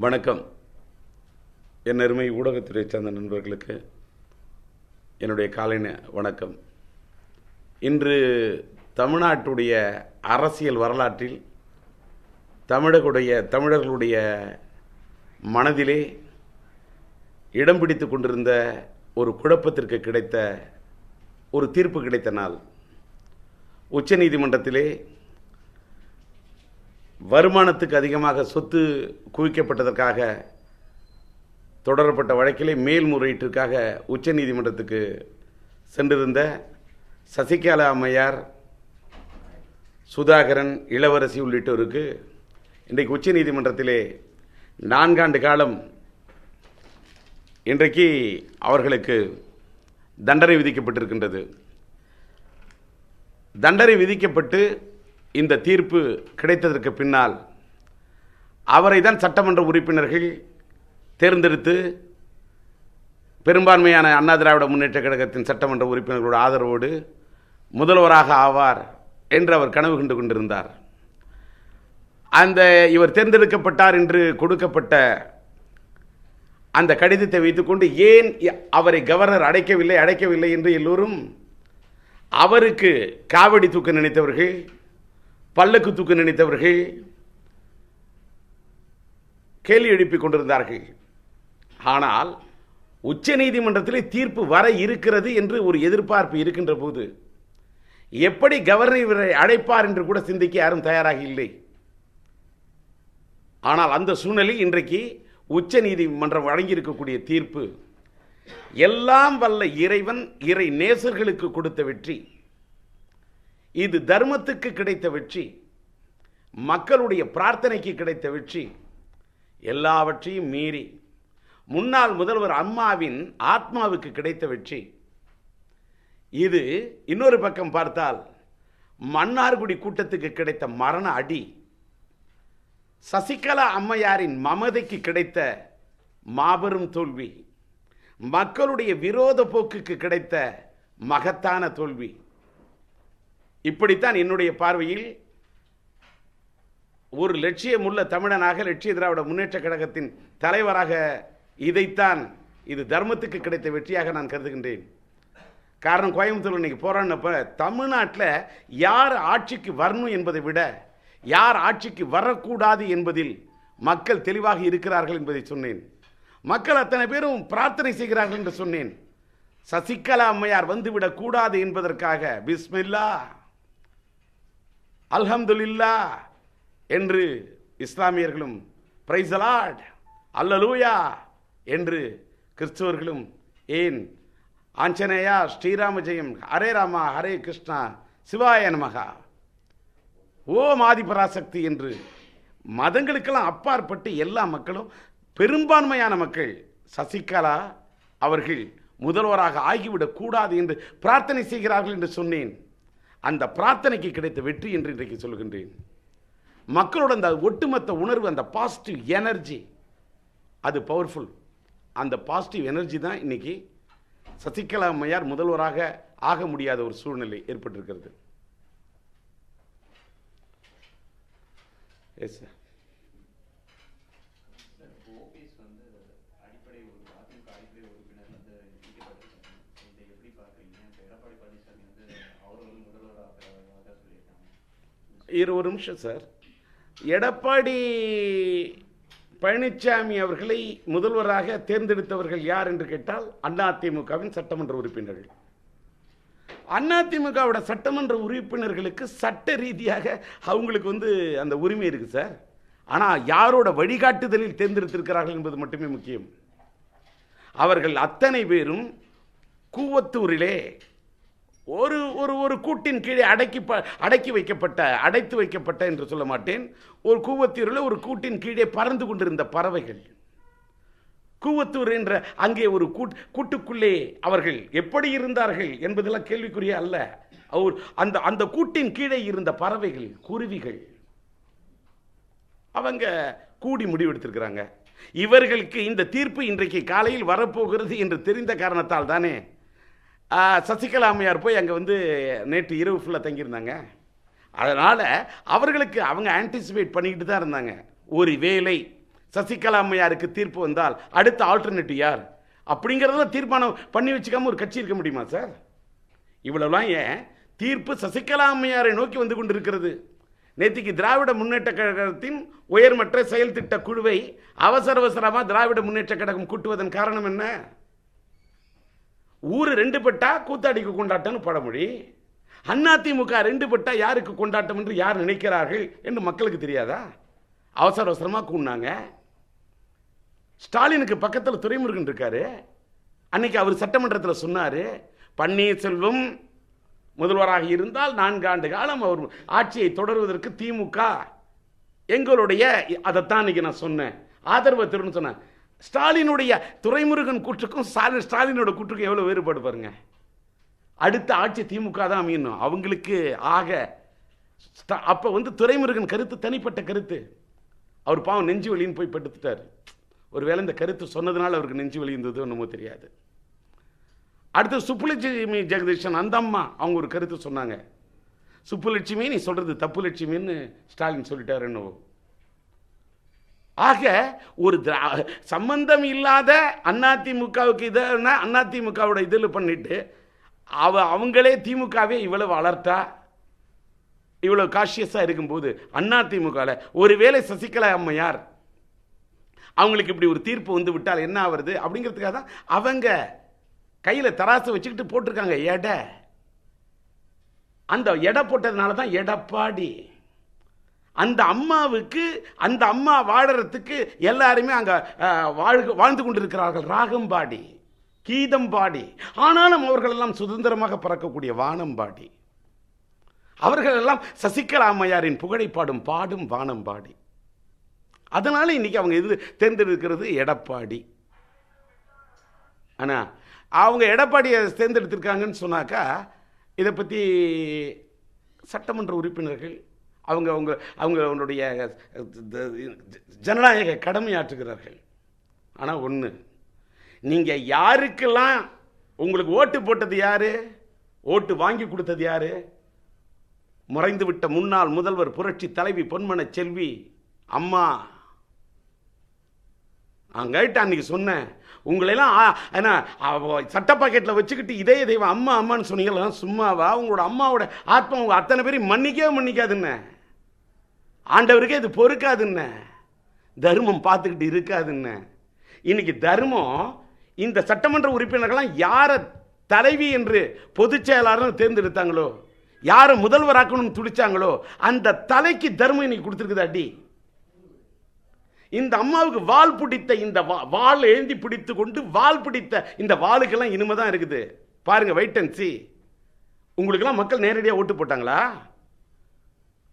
வணக்கம். என் அருமை ஊடகத்துறை சார்ந்த நண்பர்களுக்கு என்னுடைய காலை வணக்கம். இன்று தமிழ்நாட்டுடைய அரசியல் வரலாற்றில் தமிழர்களுடைய மனதிலே இடம் பிடித்து கொண்டிருந்த ஒரு குழப்பத்திற்கு கிடைத்த ஒரு தீர்ப்பு கிடைத்த நாள். உச்சநீதிமன்றத்திலே வருமானத்துக்கு அதிகமாக சொத்து குவிக்கப்பட்டதற்காக தொடரப்பட்ட வழக்கிலே மேல்முறையீட்டிற்காக உச்சநீதிமன்றத்துக்கு சென்றிருந்த சசிகலா அம்மையார், சுதாகரன், இளவரசி உள்ளிட்டோருக்கு இன்றைக்கு உச்சநீதிமன்றத்திலே 4 ஆண்டு காலம் இன்றைக்கு அவர்களுக்கு தண்டனை விதிக்கப்பட்டிருக்கின்றது. தண்டனை விதிக்கப்பட்டு இந்த தீர்ப்பு கிடைத்ததற்கு பின்னால் அவரை தான் சட்டமன்ற உறுப்பினர்கள் தேர்ந்தெடுத்து பெரும்பான்மையான அண்ணா திராவிட முன்னேற்ற கழகத்தின் சட்டமன்ற உறுப்பினர்களோட ஆதரவோடு முதல்வராக ஆவார் என்று அவர் கனவு கண்டு கொண்டிருந்தார். இவர் தேர்ந்தெடுக்கப்பட்டார் என்று கொடுக்கப்பட்ட அந்த கடிதத்தை வைத்துக்கொண்டு ஏன் அவரை கவர்னர் அடைக்கவில்லை என்று எல்லோரும் அவருக்கு காவடி தூக்க நினைத்தவர்கள், பல்லக்கு தூக்க நினைத்தவர்கள் கேள்வி எழுப்பிக் கொண்டிருந்தார்கள். ஆனால் உச்ச நீதிமன்றத்திலே தீர்ப்பு வர இருக்கிறது என்று ஒரு எதிர்பார்ப்பு இருக்கின்ற போது எப்படி கவர்னர் இவரை அழைப்பார் என்று கூட சிந்திக்க யாரும் தயாராக இல்லை. ஆனால் அந்த சூழ்நிலையில் இன்றைக்கு உச்ச நீதிமன்றம் வழங்கியிருக்கக்கூடிய தீர்ப்பு எல்லாம் வல்ல இறைவன் இறை நேசர்களுக்கு கொடுத்த வெற்றி. இது தர்மத்துக்கு கிடைத்த வெற்றி, மக்களுடைய பிரார்த்தனைக்கு கிடைத்த வெற்றி. எல்லாவற்றையும் மீறி முன்னாள் முதல்வர் அம்மாவின் ஆத்மாவுக்கு கிடைத்த வெற்றி. இது இன்னொரு பக்கம் பார்த்தால் மன்னார்குடி கூட்டத்துக்கு கிடைத்த மரண அடி, சசிகலா அம்மையாரின் மமதைக்கு கிடைத்த மாபெரும் தோல்வி, மக்களுடைய விரோத போக்குக்கு கிடைத்த மகத்தான தோல்வி. இப்படித்தான் என்னுடைய பார்வையில் ஒரு லட்சியமுள்ள தமிழனாக, லட்சிய திராவிட முன்னேற்ற கழகத்தின் தலைவராக இதைத்தான் இது தர்மத்துக்கு கிடைத்த வெற்றியாக நான் கருதுகின்றேன். காரணம், கோயம்புத்தூர் இன்னைக்கு போராடினப்ப தமிழ்நாட்டில் யார் ஆட்சிக்கு வரணும் என்பதை விட யார் ஆட்சிக்கு வரக்கூடாது என்பதில் மக்கள் தெளிவாக இருக்கிறார்கள் என்பதை சொன்னேன். மக்கள் அத்தனை பேரும் பிரார்த்தனை செய்கிறார்கள் என்று சொன்னேன். சசிகலா அம்மையார் வந்துவிடக் கூடாது என்பதற்காக பிஸ்மில்லா அல்ஹம்துலில்லாஹ் என்று இஸ்லாமியர்களும் பிரைஸ் தி லார்ட் அல்லேலூயா என்று கிறிஸ்தவர்களும், ஏன் ஆஞ்சநேயா ஸ்ரீராம ஜெயம், ஹரே ராமா ஹரே கிருஷ்ணா சிவாய நமகா ஓம் ஆதிபராசக்தி என்று மதங்களுக்கெல்லாம் அப்பாற்பட்டு எல்லா மக்களும், பெரும்பான்மையான மக்கள் சசிகலா அவர்கள் முதல்வராக ஆகிவிடக் கூடாது என்று பிரார்த்தனை செய்கிறார்கள் என்று சொன்னேன். அந்த பிரார்த்தனைக்கு கிடைத்த வெற்றி என்று இன்றைக்கு சொல்கின்றேன். மக்களோட அந்த ஒட்டுமொத்த உணர்வு, அந்த பாசிட்டிவ் எனர்ஜி, அது பவர்ஃபுல். அந்த பாசிட்டிவ் எனர்ஜி தான் இன்னைக்கு சசிகலா அம்மையார் முதல்வராக ஆக முடியாத ஒரு சூழ்நிலை ஏற்பட்டிருக்கிறது. Yes sir. ஒரு நிமிஷம் சார். எடப்பாடி பழனிசாமி அவர்களை முதல்வராக தேர்ந்தெடுத்தவர்கள் யார் என்று கேட்டால் அதிமுகவின் சட்டமன்ற உறுப்பினர்கள். அதிமுகவோட சட்டமன்ற உறுப்பினர்களுக்கு சட்ட ரீதியாக அவங்களுக்கு அந்த உரிமை இருக்கு சார். ஆனால் யாரோட வழிகாட்டுதலில் தேர்ந்தெடுத்திருக்கிறார்கள் என்பது மட்டுமே முக்கியம். அவர்கள் அத்தனை பேரும் கூவத்தூரிலே ஒரு ஒரு கூட்டின் கீழே அடைத்து வைக்கப்பட்ட என்று சொல்ல மாட்டேன், ஒரு கூவத்தூரில் ஒரு கூட்டின் கீழே பறந்து கொண்டிருந்த பறவைகள். கூவத்தூர் என்ற அங்கே ஒரு கூட்டுக்குள்ளே அவர்கள் எப்படி இருந்தார்கள் என்பதெல்லாம் கேள்விக்குரிய அல்ல. அந்த கூட்டின் கீழே இருந்த பறவைகள், குருவிகள், அவங்க கூடி முடிவெடுத்திருக்கிறாங்க. இவர்களுக்கு இந்த தீர்ப்பு இன்றைக்கு காலையில் வரப்போகிறது என்று தெரிந்த காரணத்தால் தானே சசிகலா அம்மையார் போய் அங்கே நேற்று இரவு ஃபுல்லாக தங்கியிருந்தாங்க. அதனால் அவர்களுக்கு அவங்க ஆன்டிசிபேட் பண்ணிக்கிட்டு தான் இருந்தாங்க. ஒரு வேளை சசிகலா அம்மையாருக்கு தீர்ப்பு வந்தால் அடுத்த ஆல்டர்னேட்டிவ் யார் அப்படிங்கிறத தீர்மானம் பண்ணி வச்சுக்காம ஒரு கட்சி இருக்க முடியுமா சார்? இவ்வளவுலாம் ஏன் தீர்ப்பு சசிகலா அம்மையாரை நோக்கி வந்து கொண்டிருக்கிறது. நேற்றுக்கு திராவிட முன்னேற்ற கழகத்தின் உயர்மட்ட செயல் திட்ட குழுவை அவசரமாக திராவிட முன்னேற்ற கழகம் கூட்டுவதன் காரணம் என்ன? ஊரு 2 பட்டா கூத்தாடிக்கு கொண்டாட்டம்னு படமொழி. அதிமுக 2 பட்டா யாருக்கு கொண்டாட்டம் என்று யார் நினைக்கிறார்கள் என்று மக்களுக்கு தெரியாதா? அவசரமாக கூடினாங்க. ஸ்டாலினுக்கு பக்கத்தில் துரைமுருகன் இருக்காரு. அன்னைக்கு அவர் சட்டமன்றத்தில் சொன்னாரு, பன்னீர்செல்வம் முதல்வராக இருந்தால் 4 ஆண்டு காலம் அவர் ஆட்சியை தொடர்வதற்கு திமுக எங்களுடைய, அதைத்தான் இன்னைக்கு நான் சொன்னேன், ஆதரவு தருன்னு சொன்னேன். ஸ்டாலினுடைய துரைமுருகன் கூற்றுக்கும் ஸ்டாலினோட கூற்றுக்கும் எவ்வளவு வேறுபாடு பாருங்க. அடுத்த ஆட்சி திமுக தான் அமையணும் அவங்களுக்கு. ஆக அப்ப துரைமுருகன் கருத்து தனிப்பட்ட கருத்து. அவர் பாவம் நெஞ்சு வலின்னு போய் படுத்துட்டார். ஒருவேளை இந்த கருத்து சொன்னதுனால அவருக்கு நெஞ்சு வலி இருந்தது என்னமோ தெரியாது. அடுத்து சுப்புலட்சுமி ஜெகதீஷன் அந்த அம்மா அவங்க ஒரு கருத்து சொன்னாங்க. சுப்புலட்சுமி நீ சொல்றது தப்பு லட்சுமின்னு ஸ்டாலின் சொல்லிட்டாரு என்னவோ. ஆக ஒரு சம்பந்தம் இல்லாத அதிமுகவுக்கு இதை அதிமுகவோட இதில் பண்ணிட்டு அவங்களே திமுகவே இவ்வளவு அலர்ட்டா இவ்வளவு காஷியஸா இருக்கும்போது அதிமுக ஒருவேளை சசிகலா அம்மையார் அவங்களுக்கு இப்படி ஒரு தீர்ப்பு வந்து விட்டால் என்ன ஆகுறது அப்படிங்கிறதுக்காக தான் அவங்க கையில தராசு வச்சுக்கிட்டு போட்டிருக்காங்க எடை. அந்த எடை போட்டதுனால தான் எடப்பாடி. அந்த அம்மாவுக்கு அந்த அம்மா வாழறதுக்கு எல்லாருமே அங்க வாழ்ந்து கொண்டிருக்கிறார்கள். ராகம்பாடி, கீதம்பாடி. ஆனாலும் அவர்கள் எல்லாம் சுதந்திரமாக பறக்கக்கூடிய வானம்பாடி. அவர்கள் எல்லாம் சசிகலா அம்மையாரின் புகழை பாடும் வானம்பாடி. அதனால இன்னைக்கு அவங்க இது தேர்ந்தெடுக்கிறது எடப்பாடி. ஆனா அவங்க எடப்பாடியை தேர்ந்தெடுத்திருக்காங்கன்னு சொன்னாக்கா இதை பற்றி சட்டமன்ற உறுப்பினர்கள் அவங்களுடைய ஜனநாயக கடமையாற்றுகிறார்கள். ஆனால் ஒன்று, நீங்கள் யாருக்கெல்லாம் உங்களுக்கு ஓட்டு போட்டது யாரு, ஓட்டு வாங்கி கொடுத்தது யாரு? மறைந்துவிட்ட முன்னாள் முதல்வர் புரட்சி தலைவி பொன்மன செல்வி அம்மா. அங்கிட்ட அன்னைக்கு சொன்னேன், உங்களெல்லாம் சட்ட பாக்கெட்டில் வச்சுக்கிட்டு இதே தெய்வம் அம்மா அம்மான்னு சொன்னீங்களா? சும்மாவா? உங்களோட அம்மாவோட ஆத்மா உங்க அத்தனை பேரையும் மன்னிக்காதுன்னு, ஆண்டவருக்கே இது பொறுக்காதுன்னு, தர்மம் பார்த்துக்கிட்டு இருக்காதுன்னு. இன்னைக்கு தர்மம் இந்த சட்டமன்ற உறுப்பினர்கள்லாம் யார தலைவி என்று பொதுச் செயலாளர் தேர்ந்தெடுத்தாங்களோ, யாரை முதல்வராக்கணும்னு துடிச்சாங்களோ அந்த தலைக்கு தர்மம் இன்னைக்கு கொடுத்துருக்குது அடி. இந்த அம்மாவுக்கு வால் பிடித்த இந்த வால் எழுந்தி பிடித்து கொண்டு வால் பிடித்த இந்த வாளுக்கெல்லாம் இனிமைதான் இருக்குது. பாருங்க, வெயிட் அண்ட் சீ. உங்களுக்கெல்லாம் மக்கள் நேரடியாக ஓட்டு போட்டாங்களா?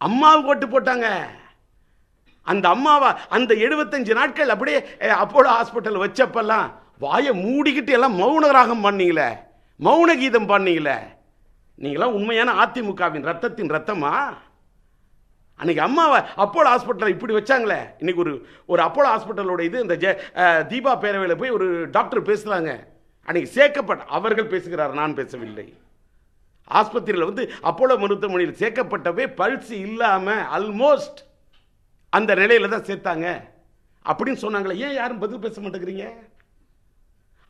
அம்மாவுக்கு ஓட்டு போட்டாங்க. அந்த அம்மாவா அந்த 75 நாட்கள் அப்படியே அப்போலோ ஹாஸ்பிட்டல் வச்சப்பெல்லாம் வாயை மூடிக்கிட்டு எல்லாம் மௌன ராகம் பண்ணீங்களே, மௌன கீதம் பண்ணீங்களே. நீங்களாம் உண்மையான அதிமுகவின் ரத்தத்தின் ரத்தமா? அன்னைக்கு அம்மாவை அப்போலோ ஹாஸ்பிட்டல் இப்படி வச்சாங்களே. இன்னைக்கு ஒரு அப்போலோ ஹாஸ்பிட்டலோட இது இந்த தீபா பேரவையில் போய் ஒரு டாக்டர் பேசுறாங்க. அன்னைக்கு சேர்க்கப்பட்ட அவர்கள் பேசுகிறார், நான் பேசவில்லை. ஆஸ்பத்திரியில் அப்போலோ மருத்துவமனையில் சேர்க்கப்பட்டவே பல்ஸ் இல்லாம ஆல்மோஸ்ட் அந்த நிலையில தான் சேர்த்தாங்க அப்படின்னு சொன்னாங்களே. ஏன் யாரும் பதில் பேச மாட்டேங்கிறீங்க?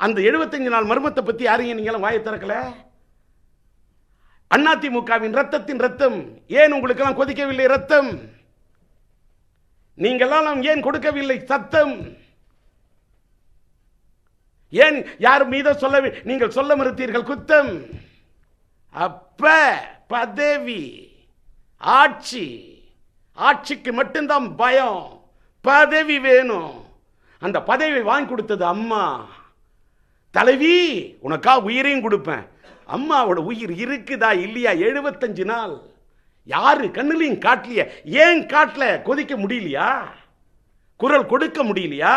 அந்த 75 நாள் மர்மத்தை பத்தி யாரையும் நீங்களும் வாயை திறக்கல. அதிமுகவின் ரத்தத்தின் ரத்தம் ஏன் உங்களுக்கெல்லாம் கொதிக்கவில்லை? ரத்தம் நீங்கெல்லாம் ஏன் கொடுக்கவில்லை? சத்தம் ஏன் யார் மீத நீங்கள் சொல்ல மறுத்தீர்கள்? குத்தம். அப்ப பதவி, ஆட்சிக்கு மட்டும்தான் பயம். பதவி வேணும். அந்த பதவி வாங்கி கொடுத்தது அம்மா. தலைவி, உனக்கா உயிரையும் கொடுப்பேன். அம்மாவோட உயிர் இருக்குதா இல்லையா? 75 நாள் யாரு கண்ணுலையும் காட்டலையா? ஏன் காட்டல? கொதிக்க முடியலையா? குரல் கொடுக்க முடியலையா?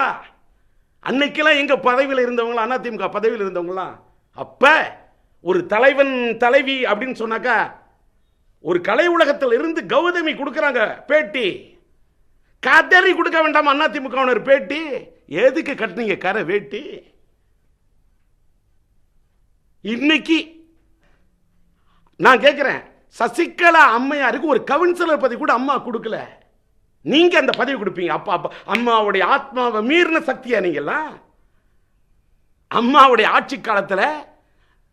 அன்னைக்கெல்லாம் எங்க பதவியில் இருந்தவங்களா? அதிமுக பதவியில் இருந்தவங்களாம் அப்ப ஒரு தலைவன் தலைவி அப்படின்னு சொன்னாக்கா ஒரு கலை உலகத்தில் இருந்து கௌதமி கொடுக்கறாங்க பேட்டி. கதறி கொடுக்க வேண்டாம் அதிமுக பேட்டி? எதுக்கு கட்டினீங்க கரை வேட்டி? இன்னைக்கு நான் கேட்கிறேன், சசிகலா அம்மையாருக்கு ஒரு கவுன்சிலர் பதவி கூட அம்மா கொடுக்கல. நீங்க அந்த பதவி கொடுப்பீங்க. அப்பா அம்மாவுடைய ஆத்மாவை மீறின சக்தியா நீங்கெல்லாம்? அம்மாவுடைய ஆட்சி காலத்தில்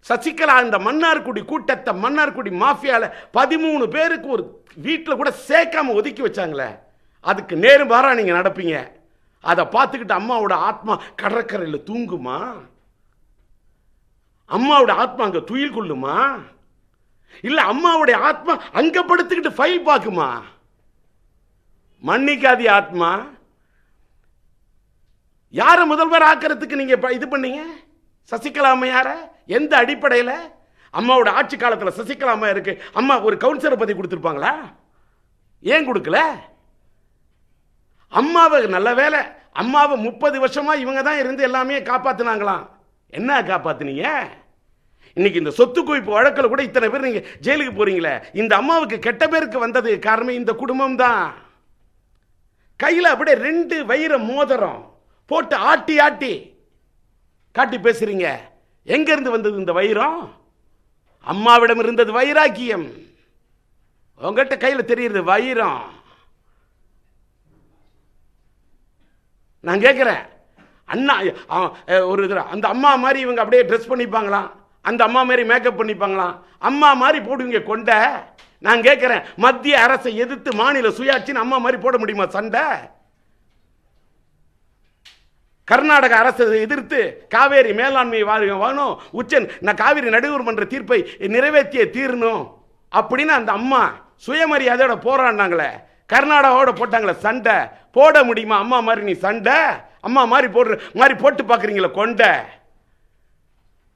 சசிகலா இந்த மன்னார்குடி கூட்டத்தை, மன்னார்குடி மாஃபியால 13 பேருக்கு ஒரு வீட்டில் கூட சேர்க்காம ஒதுக்கி வச்சாங்களே, அதுக்கு நேர்மாறா நீங்க நடப்பீங்க. அதை பார்த்துக்கிட்டு அம்மாவோட ஆத்மா கடற்கரையில் தூங்குமா? அம்மாவோட ஆத்மா அங்க துயில் கொள்ளுமா? இல்ல அம்மாவுடைய ஆத்மா அங்க படுத்துக்கிட்டு ஃபைல் பார்க்குமா? மன்னிக்காதி ஆத்மா. யார முதல்வர் ஆக்கிறதுக்கு நீங்க இது பண்ணீங்க? சசிகலா அம்மையார எந்த அடிப்படையில்? அம்மாவோட ஆட்சி காலத்தில் சசிகலா அம்மா இருக்கு, அம்மா ஒரு கவுன்சிலர் பதவி கொடுத்துருப்பாங்களா? ஏன் கொடுக்கல? அம்மாவை நல்ல வேலை, அம்மாவை 30 வருஷமா இவங்க தான் இருந்து எல்லாமே காப்பாத்தினாங்களாம். என்ன காப்பாத்தினீங்க? இன்னைக்கு இந்த சொத்து குவிப்பு வழக்கில் கூட இத்தனை பேர் நீங்க ஜெயிலுக்கு போறீங்களே, இந்த அம்மாவுக்கு கெட்ட பேருக்கு வந்தது காரணம் இந்த குடும்பம் தான். கையில் அப்படியே 2 வைர மோதிரம் போட்டு ஆட்டி ஆட்டி காட்டி பேசுறீங்க. எங்க இருந்து வந்தது இந்த வைரம்? அம்மாவிடம் இருந்தது வைராக்கியம், உங்ககிட்ட கையில் தெரியுது வைரம். நான் கேட்கிறேன், அண்ணா ஒரு அந்த அம்மா மாதிரி இவங்க அப்படியே ட்ரெஸ் பண்ணிப்பாங்களாம், அந்த அம்மா மாதிரி மேக்கப் பண்ணிப்பாங்களாம், அம்மா மாதிரி போடுவீங்க கொண்ட. நான் கேட்கிறேன், மத்திய அரசை எதிர்த்து மாநில சுயாட்சின்னு அம்மா மாதிரி போட முடியுமா சண்டை? கர்நாடக அரசை எதிர்த்து காவேரி மேலாண்மை வாங்கணும், நான் காவிரி நடுவர் மன்ற தீர்ப்பை நிறைவேற்றிய தீரணும் அப்படின்னு அந்த அம்மா சுயமரியாதையோட போராடினாங்களே, கர்நாடகாவோட போட்டாங்களே சண்டை. போட முடியுமா அம்மா மாதிரி நீ சண்டை? அம்மா மாதிரி போடுற மாதிரி போட்டு பார்க்குறீங்களே கொண்ட.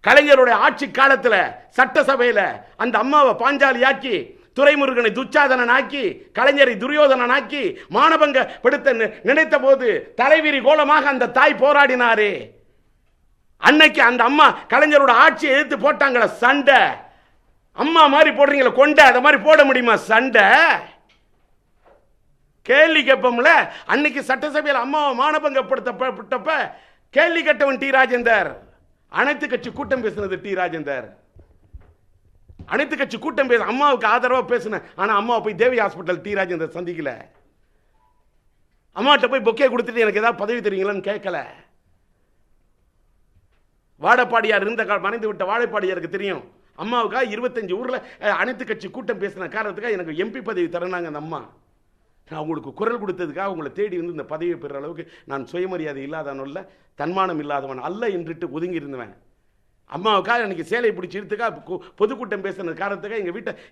கலைஞருடைய ஆட்சி காலத்தில் சட்டசபையில் அந்த அம்மாவை பாஞ்சாலியாக்கி, துரைமுருகனை துச்சாதனாக்கி, கலைஞரை துரியோதனாக்கி மானபங்க படுத்த நினைத்த போது தலைவிரி கோலமாக அந்த தாய் போராடினாரே, அன்னைக்கு அந்த அம்மா கலைஞரோட ஆட்சியை எதிர்த்து போட்டாங்களே சண்டை. அம்மா மாதிரி போடுறீங்களே கொண்ட, அதை மாதிரி போட முடியுமா சண்டை? கேள்வி கேட்போம்ல. அன்னைக்கு சட்டசபையில் அம்மாவை மானபங்கப்படுத்தப்பட்டப்ப கேள்வி கேட்டவன் டி ராஜேந்தர். அனைத்து கட்சி கூட்டம் பேசினது டி ராஜேந்தர். அனைத்து கட்சி கூட்டம் பேச அம்மாவுக்கு ஆதரவா பேசின. ஆனா அம்மாவை போய் தேவி ஹாஸ்பிட்டல் டி ராஜேந்தர் சந்திக்கல. அம்மாட்ட போய் பொக்கே கொடுத்துட்டு எனக்கு ஏதாவது பதவி தெரியுங்களான்னு கேட்கல. வாடப்பாடியார் இருந்த மறைந்து விட்ட வாழைப்பாடியாருக்கு தெரியும், அம்மாவுக்கா 25 ஊர்ல அனைத்து கட்சி கூட்டம் பேசின காரணத்துக்காக எனக்கு எம்பி பதவி தரனாங்க அந்த அம்மா. நான் உங்களுக்கு குரல் கொடுத்ததுக்காக உங்களை தேடி வந்து இந்த பதவியை பெற அளவுக்கு நான் சுயமரியாதை இல்லாதவன் இல்லை, தன்மானம் இல்லாதவன் அல்ல என்றுட்டு ஒதுங்கி இருந்தவன். அம்மாவுக்காக எனக்கு சேலை பிடிச்சி இழுத்துக்காக பொதுக்கூட்டம் பேசின காரணத்துக்காக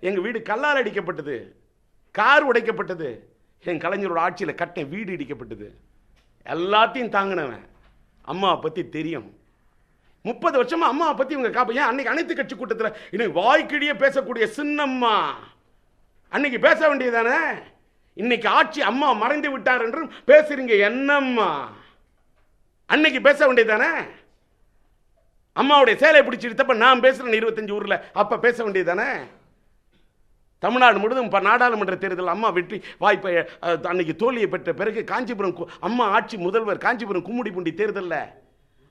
எங்கள் வீடு கல்லால் அடிக்கப்பட்டது, கார் உடைக்கப்பட்டது, என் கலைஞரோட ஆட்சியில் கட்ட வீடு இடிக்கப்பட்டது. எல்லாத்தையும் தாங்கினவன். அம்மாவை பற்றி தெரியும். 30 வருஷமா அம்மாவை பற்றி இவங்க காப்ப. ஏன் அன்னைக்கு அனைத்து கட்சி கூட்டத்தில் இன்னைக்கு வாய்க்கிடியே பேசக்கூடிய சின்னம்மா அன்னைக்கு பேச வேண்டியதானே? இன்னைக்கு ஆட்சி அம்மா மறைந்து விட்டார் என்று பேசுறீங்க என்னம்மா? அன்னைக்கு பேச வேண்டியதானே? அம்மாவுடைய சேலை பிடிச்சி எடுத்தப்ப நான் பேசுறேன் 25 ஊர்ல, அப்ப பேச வேண்டியதானே? தமிழ்நாடு முழுவதும் நாடாளுமன்ற தேர்தல் அம்மா வெற்றி வாய்ப்பை அன்னைக்கு தோல்வியை பெற்ற பிறகு காஞ்சிபுரம் அம்மா ஆட்சி முதல்வர் காஞ்சிபுரம் கும்முடிப்பூண்டி தேர்தலில்,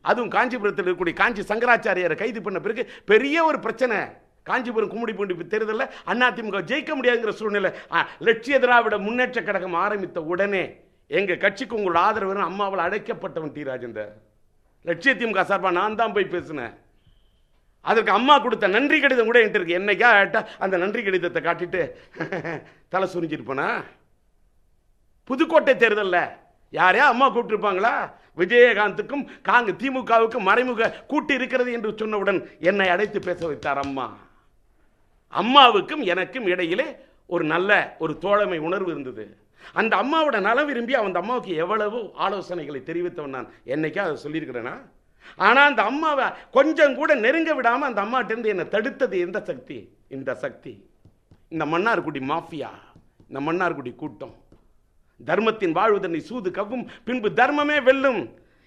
அதுவும் காஞ்சிபுரத்தில் இருக்கக்கூடிய காஞ்சி சங்கராச்சாரியாரை கைது பண்ண பிறகு பெரிய ஒரு பிரச்சனை. காஞ்சிபுரம் கும்முடிப்பூண்டி தேர்தலில் அதிமுக ஜெயிக்க முடியாதுங்கிற சூழ்நிலை. லட்சிய திராவிட முன்னேற்ற கழகம் ஆரம்பித்த உடனே எங்க கட்சிக்கு உங்களோட ஆதரவு அம்மாவால் அழைக்கப்பட்டவன் டி ராஜேந்தர். லட்சிய திமுக சார்பாக நான் தான் போய் பேசினேன். அதற்கு அம்மா கொடுத்த நன்றி கடிதம் கூட என்கிட்ட இருக்கு. என்னைக்கா அந்த நன்றி கடிதத்தை காட்டிட்டு தலை சுரிஞ்சிருப்பனா? புதுக்கோட்டை தேர்தலில் யாரையா அம்மா கூப்பிட்டுருப்பாங்களா? விஜயகாந்துக்கும் திமுகவுக்கும் மறைமுக கூட்டு இருக்கிறது என்று சொன்னவுடன் என்னை அழைத்து பேச வைத்தார் அம்மா. அம்மாவுக்கும் எனக்கும் இடையிலே ஒரு நல்ல ஒரு தோழமை உணர்வு இருந்தது. அந்த அம்மாவோட நலம் விரும்பி அந்த அம்மாவுக்கு எவ்வளவு ஆலோசனைகளை தெரிவித்தவன் நான் என்னைக்கா அதை சொல்லியிருக்கிறேன்னா? ஆனால் அந்த அம்மாவை கொஞ்சம் கூட நெருங்க விடாமல் அந்த அம்மாட்டிருந்து என்னை தடுத்தது எந்த சக்தி? இந்த சக்தி, இந்த மன்னார்குடி மாஃபியா, இந்த மன்னார்குடி கூட்டம். தர்மத்தின் வாழ்வதனை சூது கவ்வும், பின்பு தர்மமே வெல்லும்.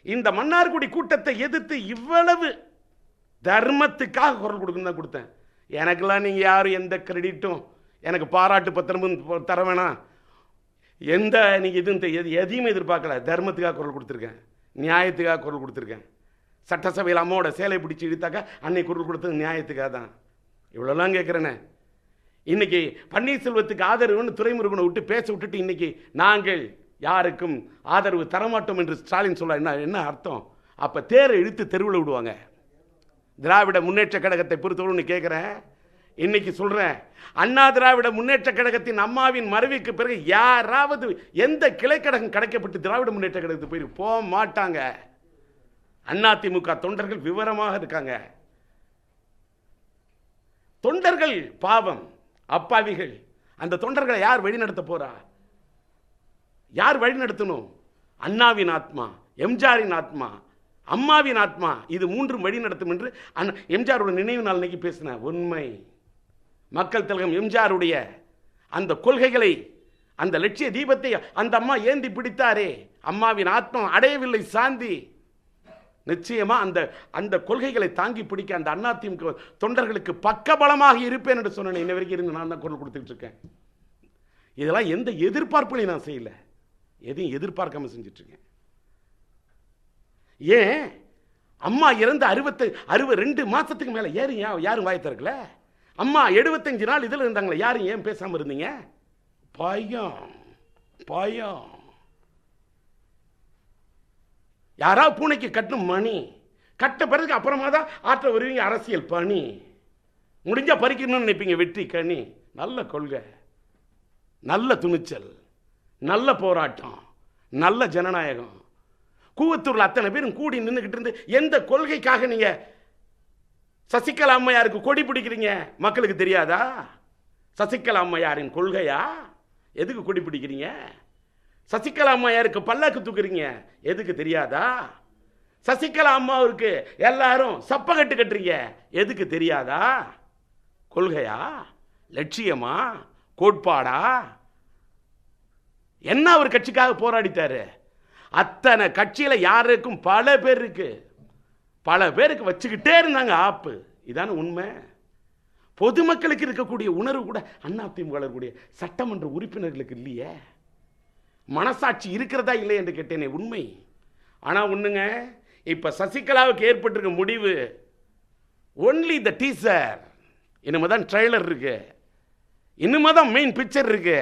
இந்த மன்னார்குடி கூட்டத்தை எதிர்த்து இவ்வளவு தர்மத்துக்காக குரல் கொடுக்கணும் தான் கொடுத்தேன். எனக்கெல்லாம் நீங்கள் யாரும் எந்த கிரெடிட்டும், எனக்கு பாராட்டு பத்திரமும் தர வேணாம், எந்த நீங்கள் எதுவும் எதையுமே எதிர்பார்க்கல. தர்மத்துக்காக குரல் கொடுத்துருக்கேன், நியாயத்துக்காக குரல் கொடுத்துருக்கேன். சட்டசபையில் அம்மாவோட சேலை பிடிச்சி இழுத்தாக்கா அன்னைக்கு குரல் கொடுத்தது நியாயத்துக்காக தான். இவ்வளோலாம் கேட்குறேனே. இன்னைக்கு பன்னீர்செல்வத்துக்கு ஆதரவுன்னு துரைமுருகனை விட்டு பேச விட்டுட்டு இன்னைக்கு நாங்கள் யாருக்கும் ஆதரவு தரமாட்டோம் என்று ஸ்டாலின் சொல்ல என்ன அர்த்தம்? அப்ப தேரை இழுத்து தெருவில் விடுவாங்க. திராவிட முன்னேற்ற கழகத்தை பொறுத்தவரை கேட்கிறேன், இன்னைக்கு சொல்றேன், அண்ணா திராவிட முன்னேற்ற கழகத்தின் அம்மாவின் மறைவுக்கு பிறகு யாராவது எந்த கிளைக்கழகம் கிடைக்கப்பட்டு திராவிட முன்னேற்ற கழகத்துக்கு போய் போக மாட்டாங்க. அதிமுக தொண்டர்கள் விவரமாக இருக்காங்க. தொண்டர்கள் பாவம், அப்பாவிகள். அந்த தொண்டர்களை யார் வழிநடத்த போறா? யார் வழிநடத்தணும்? அண்ணாவின் ஆத்மா, எம்ஜிஆரின் ஆத்மா, அம்மாவின் ஆத்மா, இது மூன்றும் வழி நடத்தும் என்று எம்ஜிஆரோட நினைவு நாள் இன்னைக்கு பேசின உண்மை. மக்கள் திலகம் எம்ஜிஆருடைய அந்த கொள்கைகளை, அந்த லட்சிய தீபத்தை அந்த அம்மா ஏந்தி பிடித்தாரே, அம்மாவின் ஆத்மா அடையவில்லை சாந்தி. நிச்சயமா அந்த அந்த கொள்கைகளை தாங்கி பிடிக்க அந்த அதிமுக தொண்டர்களுக்கு பக்கபலமாக இருப்பேன் என்று சொன்னேன். இன்ன வரைக்கும் இருந்து நான் தான் குரல் கொடுத்துட்டு இருக்கேன். இதெல்லாம் எந்த எதிர்பார்ப்புகளையும் நான் செய்யல, எதையும் எதிர்பார்க்காம செஞ்சுட்டு இருக்கேன். ஏன் அம்மா இறந்து 62 மாசத்துக்கு மேல யாரும் வாய் திறக்கல? அம்மா 75 நாள் இதில் இருந்தாங்களே, யாரும் ஏன் பேசாம இருந்தீங்க? பயம் பயம். யாராவது பூனைக்கு கட்டணும் மணி, கட்ட பிறகு அப்புறமா தான் ஆற்ற வருவீங்க அரசியல் பணி. முடிஞ்சா பறிக்கணும்னு நினைப்பீங்க வெற்றி கனி. நல்ல கொள்கை, நல்ல துணிச்சல், நல்ல போராட்டம், நல்ல ஜனநாயகம். கூவத்தூர்ல அத்தனை பேரும் கூடி நின்றுகிட்டு இருந்து எந்த கொள்கைக்காக நீங்க சசிகலா அம்மையாருக்கு கொடி பிடிக்கிறீங்க? மக்களுக்கு தெரியாதா? சசிகலா அம்மையாரின் கொள்கையா? எதுக்கு கொடி பிடிக்கிறீங்க? சசிகலா அம்மையாருக்கு பல்லாக்கு தூக்குறீங்க, எதுக்கு தெரியாதா? சசிகலா அம்மாவுக்கு எல்லாரும் சப்பகட்டு கட்டுறீங்க, எதுக்கு தெரியாதா? கொள்கையா? லட்சியமா? கோட்பாடா? என்ன ஒரு கட்சிக்காக போராடித்தாரு? அத்தனை கட்சியில யாருக்கும் பல பேர் இருக்கு, பல பேருக்கு வச்சுக்கிட்டே இருந்தாங்க ஆப்பு. இதான உண்மை. பொதுமக்களுக்கு இருக்கக்கூடிய உணர்வு கூட அதிமுக கூடிய சட்டமன்ற உறுப்பினர்களுக்கு இல்லையே. மனசாட்சி இருக்கிறதா இல்லை என்று கேட்டேனே, உண்மை. ஆனா ஒண்ணுங்க, இப்ப சசிகலாவுக்கு ஏற்பட்டிருக்க முடிவு ஒன்லி த டீசர். இனிமேதான் ட்ரெய்லர் இருக்கு, இனிமேதான் மெயின் பிக்சர் இருக்கு.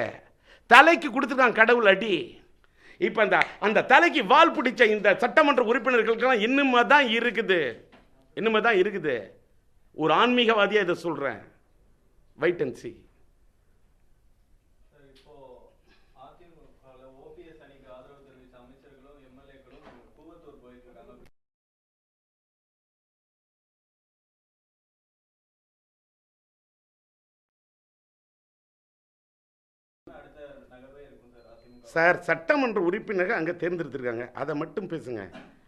தலைக்கு கொடுத்துருக்கான் கடவுள் அடி. இப்ப அந்த தலைக்கு வால் பிடிச்ச இந்த சட்டமன்ற உறுப்பினர்களுக்கு இன்னுமே தான் இருக்குது, இன்னுமே தான் இருக்குது. ஒரு ஆன்மீகவாதியா இதை சொல்றேன். Wait and see. சார், சட்டமன்ற உறுப்பினர்கள் அங்கே தேர்ந்தெடுத்திருக்காங்க, அதை மட்டும் பேசுங்க.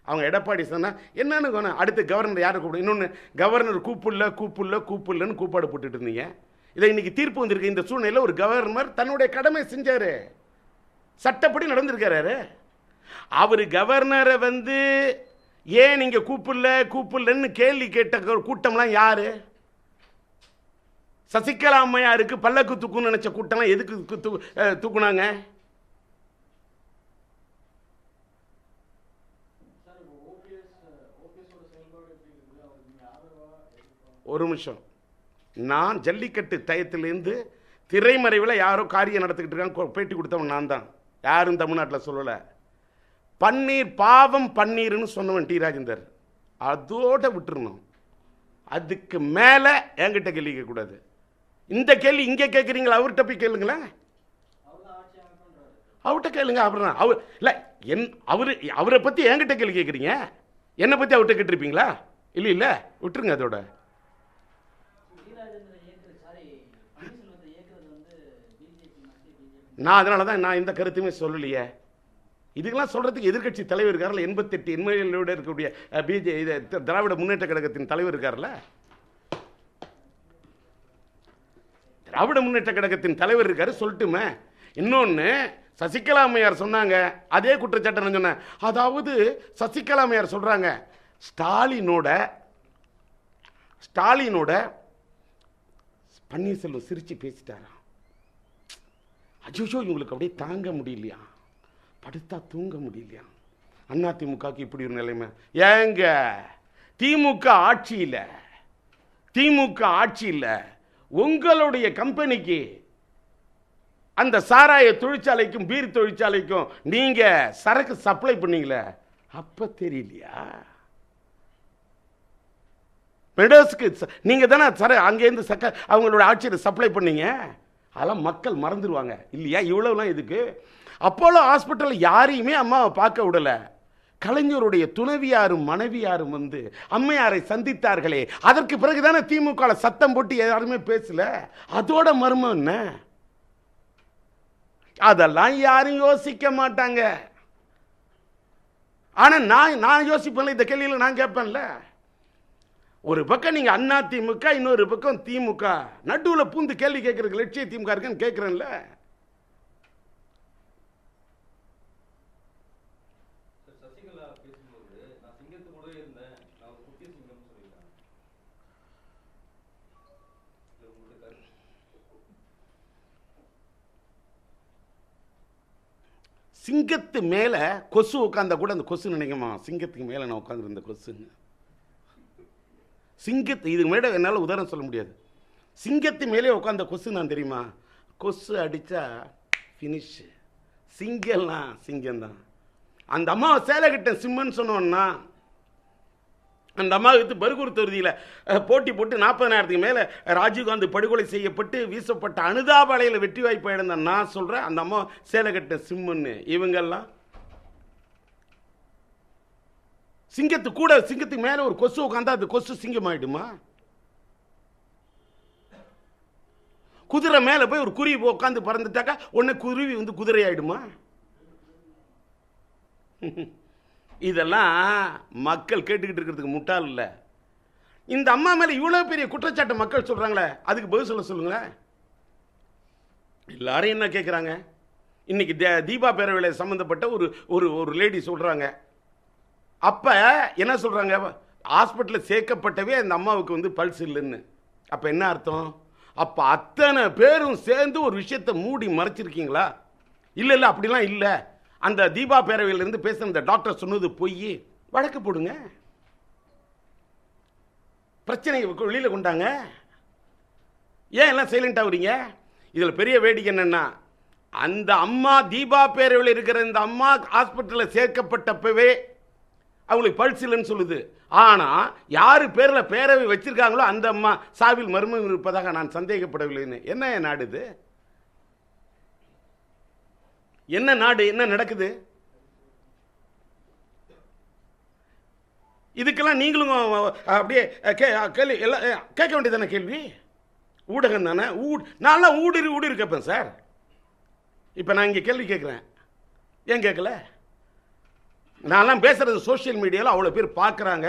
அவங்க எடப்பாடி சொன்னா என்னன்னு அடுத்து கவர்னர் யாரை கூப்பிடு? இன்னொன்று, கவர்னர் கூப்பிடலன்னு கூப்பாடு போட்டுட்டு இருந்தீங்க. இதை இன்னைக்கு தீர்ப்பு வந்திருக்கு. இந்த சூழ்நிலையில் ஒரு கவர்னர் தன்னுடைய கடமை செஞ்சாரு, சட்டப்படி நடந்திருக்காரு. அவர் கவர்னரை ஏன் நீங்க கூப்பிடலன்னு கேள்வி கேட்ட கூட்டம்லாம் யாரு? சசிகலா அம்மையாருக்கு பல்லக்கு தூக்குன்னு நினைச்ச கூட்டம்லாம் எதுக்கு தூக்குனாங்க? ஒரு நிமிஷம். நான் ஜல்லிக்கட்டு டயத்திலேருந்து திரைமறைவில் யாரோ காரியம் நடத்திக்கிட்டு இருக்காங்க, பேட்டி கொடுத்தவன் நான் தான். யாரும் தமிழ்நாட்டில் சொல்லலை. பன்னீர் பாவம் பன்னீர்னு சொன்னவன் டி ராஜேந்தர். அதோட விட்டுருணும். அதுக்கு மேலே என்கிட்ட கேள்வி கேட்கக்கூடாது. இந்த கேள்வி இங்கே கேட்குறீங்களா? அவர்கிட்ட போய் கேளுங்களேன், அவர்கிட்ட கேளுங்க. அப்புறம் அவர் இல்லை, அவரை பற்றி என்கிட்ட கேள்வி கேட்குறீங்க, என்னை பற்றி அவர்கிட்ட கேட்டிருப்பீங்களா? இல்லை இல்லை, விட்டுருங்க அதோட. நான் அதனால தான் நான் இந்த கருத்துமே சொல்லலையே. இதுக்கெல்லாம் சொல்றதுக்கு எதிர்கட்சி தலைவர் இருக்கார்ல, 88 எம்எல்ஏவோட இருக்கக்கூடிய திராவிட முன்னேற்ற கழகத்தின் தலைவர் இருக்கார்ல, திராவிட முன்னேற்ற கழகத்தின் தலைவர் இருக்காரு, சொல்லட்டுமே. இன்னொன்னு, சசிகலா அம்மையார் சொன்னாங்க, அதே குற்றச்சாட்டு நான் சொன்னேன். அதாவது சசிகலா அம்மையார் சொல்றாங்க, ஸ்டாலினோட பன்னீர்செல்வம் சிரிச்சு பேசிட்டாரா. அஜோ, இவங்களுக்கு அப்படியே தாங்க முடியலையா, படுத்தா தூங்க முடியலையா. அதிமுகவுக்கு இப்படி ஒரு நிலைமை. ஏங்க, திமுக ஆட்சியில் உங்களுடைய கம்பெனிக்கு, அந்த சாராய தொழிற்சாலைக்கும் பீர் தொழிற்சாலைக்கும் நீங்க சரக்கு சப்ளை பண்ணீங்களே, அப்ப தெரியலையா? மெடோஸ்க்கு நீங்க தானே அங்கேருந்து அவங்களோட ஆட்சியை சப்ளை பண்ணீங்க. அதெல்லாம் மக்கள் மறந்துடுவாங்க இல்லையா? இவ்வளவுலாம் எதுக்கு? அப்போலோ ஹாஸ்பிட்டல் யாரையுமே அம்மாவை பார்க்க விடல. கலைஞருடைய துணைவியாரும் மனைவியாரும் வந்து அம்மையாரை சந்தித்தார்களே, அதற்கு பிறகுதானே திமுக சத்தம் போட்டு யாருமே பேசல. அதோட மர்மம் என்ன? அதெல்லாம் யாரும் யோசிக்க மாட்டாங்க. ஆனா நான் யோசிப்பேன்ல, இந்த கேள்வியில் நான் கேட்பேன்ல. ஒரு பக்கம் நீங்க அண்ணா திமுக, இன்னொரு பக்கம் திமுக, நடுவுல பூந்து கேள்வி கேட்கறதுக்கு லட்சிய திமுக இருக்குன்னு கேட்கிறேன்ல. சிங்கத்து மேல கொசு உட்கார்ந்தா கூட அந்த கொசு நினைக்குமா சிங்கத்துக்கு மேல நான் உட்கார்ந்துருந்த கொசுங்க. சிங்கத்து இதுக்கு மேல என்னால் உதாரணம் சொல்ல முடியாது. சிங்கத்து மேலே உட்கார்ந்த கொசு நான் தெரியுமா? கொசு அடிச்சா ஃபினிஷ். சிங்கம்லாம் சிங்கம்தான். அந்த அம்மாவை சேலை கட்ட சிம்மன்னு சொன்னோன்னா, அந்த அம்மாவுக்கு பர்கூர் தொகுதியில் போட்டி போட்டு 40,000க்கு மேலே ராஜீவ்காந்தி படுகொலை செய்யப்பட்டு வீசப்பட்ட அனுதாபாளையில் வெற்றி வாய்ப்பு இழந்த நான் சொல்கிறேன், அந்த அம்மா சேலை கட்ட சிம்மன்னு. இவங்கெல்லாம் சிங்கத்துக்கு மேலே ஒரு கொசு உட்காந்தா அது கொசு சிங்கம் ஆயிடுமா? குதிரை மேலே போய் ஒரு குருவி உட்காந்து பறந்துட்டாக்கா உடனே குருவி வந்து குதிரை ஆயிடுமா? இதெல்லாம் மக்கள் கேட்டுக்கிட்டு இருக்கிறதுக்கு முட்டாள் இல்லை. இந்த அம்மா மேல இவ்வளவு பெரிய குற்றச்சாட்டு மக்கள் சொல்றாங்களே, அதுக்கு பதில் சொல்லுங்களேன். எல்லாரும் என்ன கேட்குறாங்க? இன்னைக்கு தீபா பேரவையில் சம்பந்தப்பட்ட ஒரு லேடி சொல்றாங்க. அப்ப என்ன சொல்றாங்க? ஹாஸ்பிட்டலில் சேர்க்கப்பட்டவே அந்த அம்மாவுக்கு வந்து பல்ஸ் இல்லைன்னு. அப்ப என்ன அர்த்தம்? அப்ப அத்தனை பேரும் சேர்ந்து ஒரு விஷயத்தை மூடி மறைச்சிருக்கீங்களா? இல்ல அப்படிலாம் இல்லை, அந்த தீபா பேரவையிலிருந்து பேசுற இந்த டாக்டர் சொன்னது பொய், வழக்கு போடுங்க, பிரச்சனை வெளியில கொண்டாங்க. ஏன் எல்லாம் சைலண்ட் ஆகுறீங்க? இதுல பெரிய வேடிக்கை என்னன்னா, அந்த அம்மா தீபா பேரவையில் இருக்கிற இந்த அம்மா ஹாஸ்பிட்டலில் சேர்க்கப்பட்டப்பவே அவங்களுக்கு பல்ஸ் இல்லைன்னு சொல்லுது. ஆனா யாரு பேர்ல பேரவை வச்சிருக்காங்களோ அந்த அம்மா சாவில் மர்மம் இருப்பதாக நான் சந்தேகப்படவில்லைன்னு. என்ன நாடு இது? என்ன நாடு? என்ன நடக்குது? இதுக்கெல்லாம் நீங்களும் அப்படியே கேள்வி எல்லாம் கேட்க வேண்டியதானே கேள்வி? ஊடகம் தானே. நான்லாம் ஊடுரு கேட்பேன் சார். இப்போ நான் இங்கே கேள்வி கேட்குறேன், ஏன் கேட்கல? நான்லாம் பேசுறது சோசியல் மீடியாவில் அவ்வளோ பேர் பார்க்குறாங்க,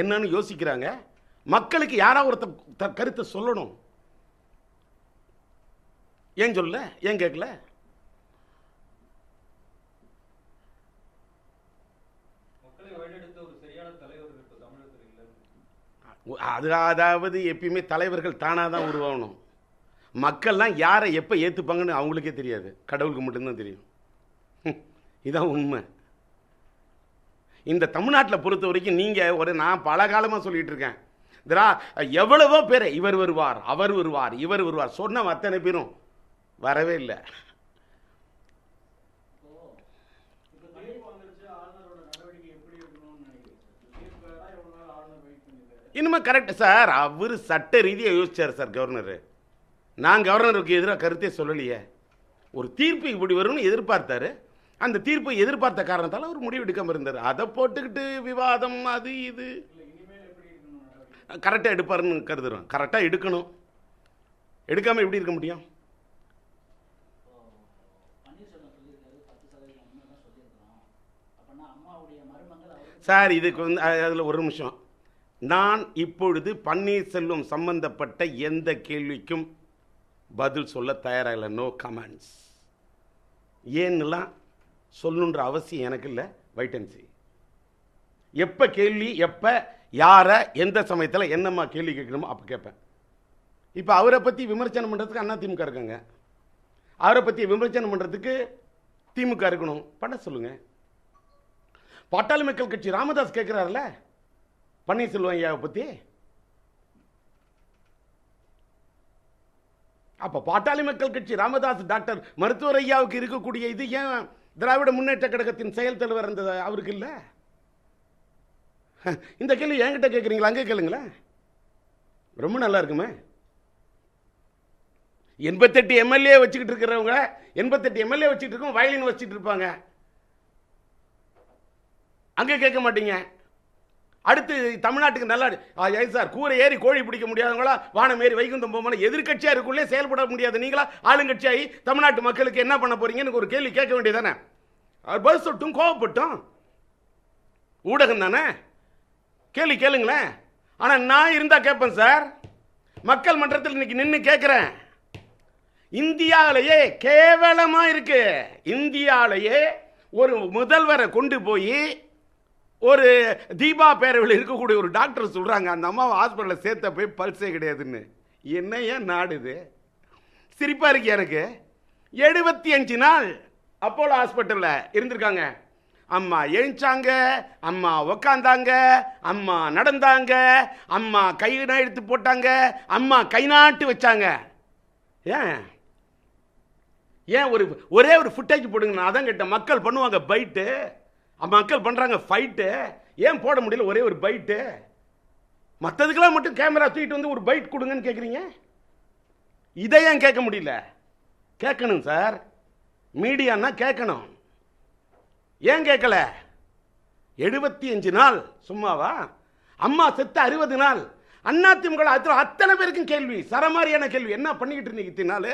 என்னன்னு யோசிக்கிறாங்க. மக்களுக்கு யாராவது ஒருத்தர் கருத்தை சொல்லணும். ஏன் சொல்லல? ஏன் கேட்கல? அதாவது எப்பயுமே தலைவர்கள் தானாக தான் உருவாகணும். மக்கள்லாம் யாரை எப்போ ஏற்றுப்பாங்கன்னு அவங்களுக்கே தெரியாது, கடவுளுக்கு மட்டும்தான் தெரியும். இதான் உண்மை. இந்த தமிழ்நாட்டில் பொறுத்த வரைக்கும் நீங்கள் நான் பல காலமாக சொல்லிட்டு இருக்கேன், எவ்வளவோ பேர் இவர் வருவார், அவர் வருவார், இவர் வருவார் சொன்ன அத்தனை பேரும் வரவே இல்லை. இனிமே கரெக்ட் சார். அவர் சட்ட ரீதியாக யோசிச்சார் சார் கவர்னர். நான் கவர்னருக்கு எதிராக கருத்தே சொல்லலையே. ஒரு தீர்ப்பு இப்படி வரும்னு எதிர்பார்த்தாரு. அந்த தீர்ப்பை எதிர்பார்த்த காரணத்தால் அவர் முடிவு எடுக்காமல் இருந்தார். அதை போட்டுக்கிட்டு விவாதம் அது இது கரெக்டாக எடுப்பாருன்னு கருதுறோம். கரெக்டாக எடுக்கணும். எடுக்காமல் எப்படி இருக்க முடியும்? சார் இதுக்கு வந்து அதில் ஒரு நிமிஷம். நான் இப்பொழுது பன்னீர்செல்வம் சம்பந்தப்பட்ட எந்த கேள்விக்கும் பதில் சொல்ல தயாராக, நோ கமெண்ட்ஸ். ஏன்னுலாம் சொல்லணுன்ற அவசியம் எனக்கு இல்லை. வெயிட் அண்ட் சீ. எப்போ கேள்வி, எப்போ யாரை எந்த சமயத்தில் என்னம்மா கேள்வி கேட்கணுமோ அப்போ கேட்பேன். இப்போ அவரை பற்றி விமர்சனம் பண்ணுறதுக்கு அண்ணா திமுக இருக்காங்க, அவரை பற்றி விமர்சனம் பண்ணுறதுக்கு திமுக இருக்கணும், பண்ண சொல்லுங்க. பாட்டாளி மக்கள் கட்சி ராமதாஸ் கேட்குறாருல பன்னீர்செல்வம் ஐயாவை பற்றி, அப்ப பாட்டாளி மக்கள் கட்சி ராமதாஸ் டாக்டர் மருத்துவர் ஐயாவுக்கு இருக்கக்கூடிய இது ஏன் திராவிட முன்னேற்ற கழகத்தின் செயல் தலைவர் இருந்தது அவருக்கு இல்ல? இந்த கேள்வி என்கிட்ட கேட்குறீங்களா? அங்கே கேளுங்களேன், ரொம்ப நல்லா இருக்குமே. 88 எம்எல்ஏ வச்சுக்கிட்டு இருக்கிறவங்க 88 எம்எல்ஏ வச்சுட்டு இருக்கோம், வயலின் வச்சுட்டு இருப்பாங்க. அங்கே கேட்க மாட்டீங்க. அடுத்து தமிழ்நாட்டுக்கு நல்லா சார் கூரை ஏறி கோழி பிடிக்க முடியாதவங்களா வானம் ஏறி வைகுந்தம் போகணும், எதிர்கட்சியா இருக்குள்ளே செயல்பட முடியாது நீங்களா ஆளுங்கட்சியாகி தமிழ்நாட்டு மக்களுக்கு என்ன பண்ண போறீங்கன்னு ஒரு கேள்வி கேட்க வேண்டியதானே? அவர் பதில் சொல்லட்டும், கோவப்பட்டும், ஊடகம் தானே, கேள்வி கேளுங்களேன். ஆனா நான் இருந்தா கேட்பேன் சார். மக்கள் மன்றத்தில் இன்னைக்கு நின்று கேட்கிறேன். இந்தியாவிலேயே கேவலமா இருக்கு. இந்தியாவிலேயே ஒரு முதல்வரை கொண்டு போய் ஒரு தீபா பேரவையில் இருக்கக்கூடிய ஒரு டாக்டர் சொல்றாங்க அந்த அம்மாவை ஹாஸ்பிட்டலில் சேர்த்த போய் பல்ஸே கிடையாதுன்னு. என்ன ஏன் நாடு இது? சிரிப்பா இருக்கு எனக்கு. 75 நாள் அப்போலோ ஹாஸ்பிட்டலில் இருந்திருக்காங்க. அம்மா எழுந்தாங்க, அம்மா உக்காந்தாங்க, அம்மா நடந்தாங்க, அம்மா கை எடுத்து போட்டாங்க, அம்மா கை நாட்டு வச்சாங்க. ஏன் ஏன் ஒரே ஒரு ஃபுட்டேஜ் போடுங்க. நான் அதான் கேட்டேன். மக்கள் பண்ணுவாங்க பைட்டு, மக்கள் பண்றாங்க ஃபைட்டு, ஏன் போட முடியல ஒரே ஒரு பைட்டு? மற்றதுக்கெல்லாம் மட்டும் கேமரா தூக்கிட்டு வந்து ஒரு பைட் கொடுங்கன்னு கேட்குறீங்க, இதை ஏன் கேட்க முடியல? கேட்கணும் சார், மீடியான்னா கேட்கணும். ஏன் கேட்கல? 75 நாள் சும்மாவா? அம்மா செத்த 60 நாள் அதிமுக அத்தனை பேருக்கும் கேள்வி, சரமாரியான கேள்வி. என்ன பண்ணிக்கிட்டு இருந்தீங்க இத்தனை நாள்?